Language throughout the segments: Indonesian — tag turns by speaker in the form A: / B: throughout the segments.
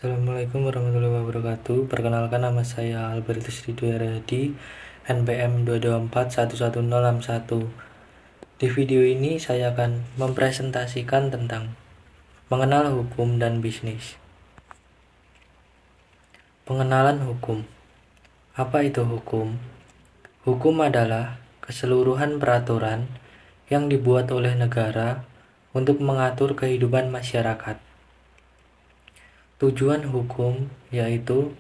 A: Assalamualaikum warahmatullahi wabarakatuh. Perkenalkan, nama saya Albertus Ridho Aryadi, NPM 2241161. Di video ini saya akan mempresentasikan tentang mengenal hukum dan bisnis. Pengenalan hukum. Apa itu hukum? Hukum adalah keseluruhan peraturan yang dibuat oleh negara untuk mengatur kehidupan masyarakat. Tujuan hukum yaitu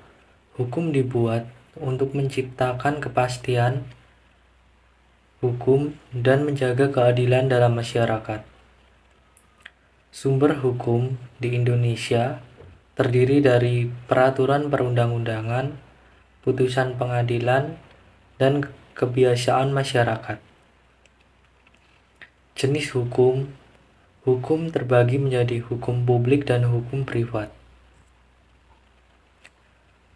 A: hukum dibuat untuk menciptakan kepastian hukum dan menjaga keadilan dalam masyarakat. Sumber hukum di Indonesia terdiri dari peraturan perundang-undangan, putusan pengadilan, dan kebiasaan masyarakat. Jenis hukum. Hukum terbagi menjadi hukum publik dan hukum privat.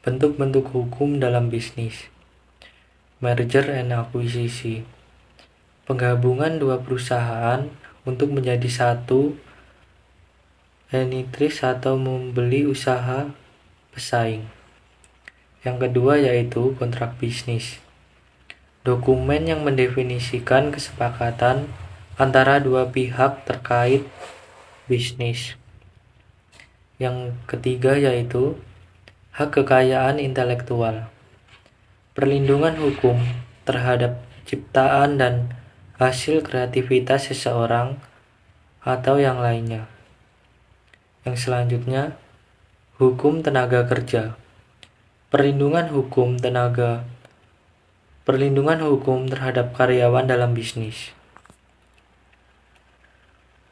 A: Bentuk-bentuk hukum dalam bisnis. Merger and acquisition. Penggabungan dua perusahaan untuk menjadi satu entries atau membeli usaha pesaing. Yang kedua yaitu kontrak bisnis. Dokumen yang mendefinisikan kesepakatan antara dua pihak terkait bisnis. Yang ketiga yaitu hak kekayaan intelektual. Perlindungan hukum terhadap ciptaan dan hasil kreativitas seseorang atau yang lainnya. Yang selanjutnya, hukum tenaga kerja. Perlindungan hukum terhadap karyawan dalam bisnis.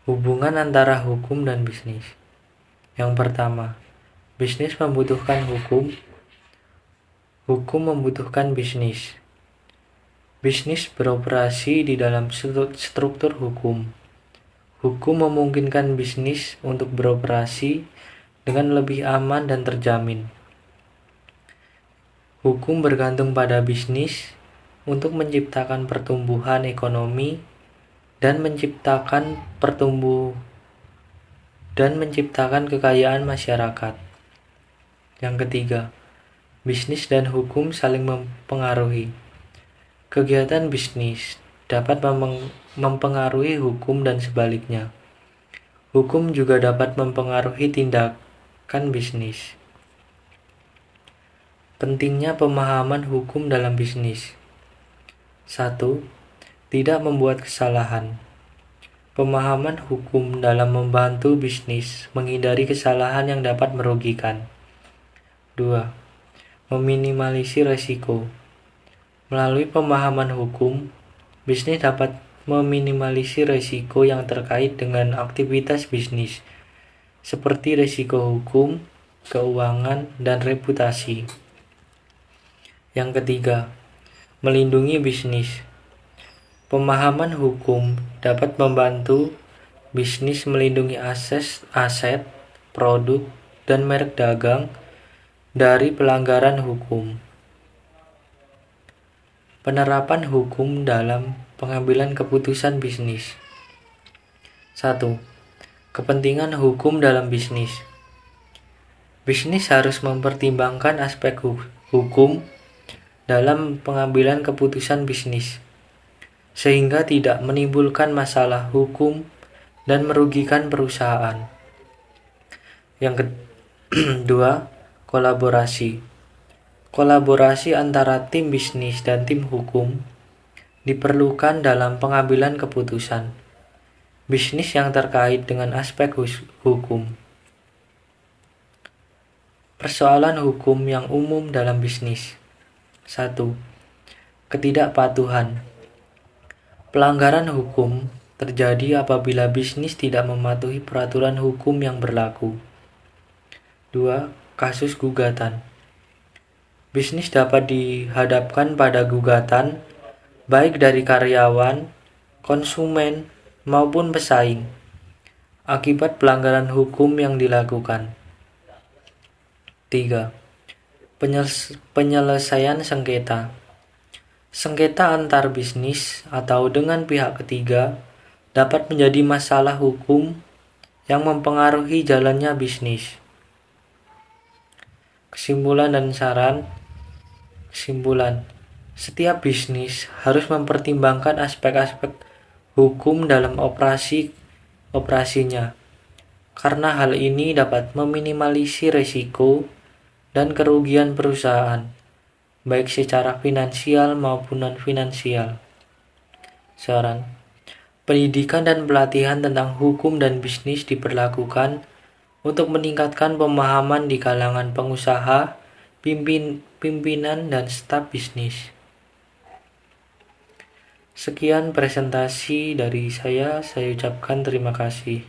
A: Hubungan antara hukum dan bisnis. Yang pertama, bisnis membutuhkan hukum, hukum membutuhkan bisnis. Bisnis beroperasi di dalam struktur hukum. Hukum memungkinkan bisnis untuk beroperasi dengan lebih aman dan terjamin. Hukum bergantung pada bisnis untuk menciptakan pertumbuhan ekonomi dan menciptakan kekayaan masyarakat. Yang ketiga, bisnis dan hukum saling mempengaruhi. Kegiatan bisnis dapat mempengaruhi hukum dan sebaliknya. Hukum juga dapat mempengaruhi tindakan bisnis. Pentingnya pemahaman hukum dalam bisnis. 1. Tidak membuat kesalahan. Pemahaman hukum dalam membantu bisnis menghindari kesalahan yang dapat merugikan. 2. Meminimalisir risiko. Melalui pemahaman hukum, bisnis dapat meminimalisir risiko yang terkait dengan aktivitas bisnis, seperti risiko hukum, keuangan, dan reputasi. Yang ketiga, melindungi bisnis. Pemahaman hukum dapat membantu bisnis melindungi aset, produk, dan merek dagang dari pelanggaran hukum. Penerapan hukum dalam pengambilan keputusan bisnis. 1. Kepentingan hukum dalam bisnis. Bisnis harus mempertimbangkan aspek hukum dalam pengambilan keputusan bisnis, sehingga tidak menimbulkan masalah hukum dan merugikan perusahaan. Yang kedua, kolaborasi. Kolaborasi antara tim bisnis dan tim hukum diperlukan dalam pengambilan keputusan bisnis yang terkait dengan aspek hukum. Persoalan hukum yang umum dalam bisnis. 1. Ketidakpatuhan. Pelanggaran hukum terjadi apabila bisnis tidak mematuhi peraturan hukum yang berlaku. 2. Kasus gugatan. Bisnis dapat dihadapkan pada gugatan baik dari karyawan, konsumen, maupun pesaing akibat pelanggaran hukum yang dilakukan. 3. Penyelesaian sengketa. Sengketa antar bisnis atau dengan pihak ketiga dapat menjadi masalah hukum yang mempengaruhi jalannya bisnis. Kesimpulan dan saran. Kesimpulan, setiap bisnis harus mempertimbangkan aspek-aspek hukum dalam operasinya, karena hal ini dapat meminimalisir risiko dan kerugian perusahaan, baik secara finansial maupun non-finansial. Saran, pendidikan dan pelatihan tentang hukum dan bisnis diperlakukan untuk meningkatkan pemahaman di kalangan pengusaha, pimpinan, dan staf bisnis. Sekian presentasi dari saya ucapkan terima kasih.